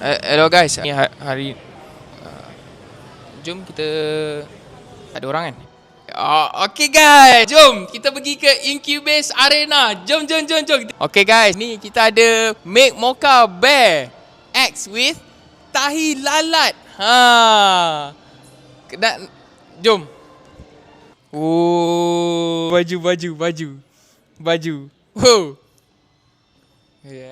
Hello guys, ni hari jom kita ada orang kan? Okay guys, jom kita pergi ke Incubase Arena. Jom. Okay guys, ni kita ada Make Mocha Bear X with tahi lalat. Jom. Oh, baju. Wow.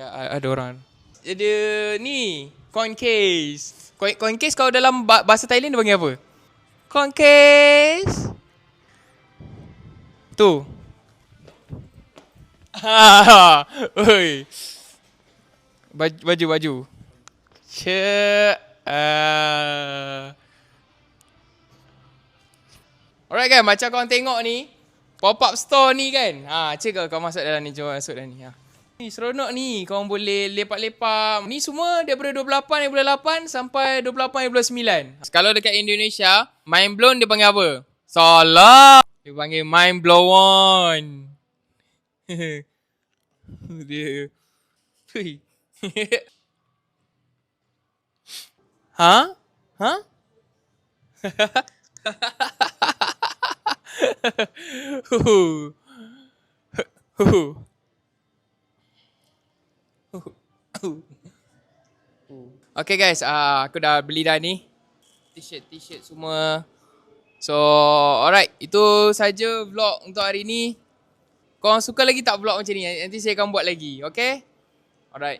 Ada orang. Ada ni coin case. Coin case kalau dalam bahasa Thailand dia panggil apa? Coin case. Tu. Oi. Baju. Alright kan, macam korang tengok ni pop-up store ni kan. Cik kau masuk dalam ni, jom masuk dalam ni. Ni seronok ni, korang boleh lepak-lepak. Ni semua daripada 28 sampai 28.9. Kalau dekat Indonesia, mind blown dia panggil apa? Salah. Dia panggil mind blown. Dia. Hui. Ha? Okay guys, aku dah beli dah ni T-shirt semua. So alright, itu saja vlog untuk hari ni. Korang suka lagi tak vlog macam ni? Nanti saya akan buat lagi, okay? Alright.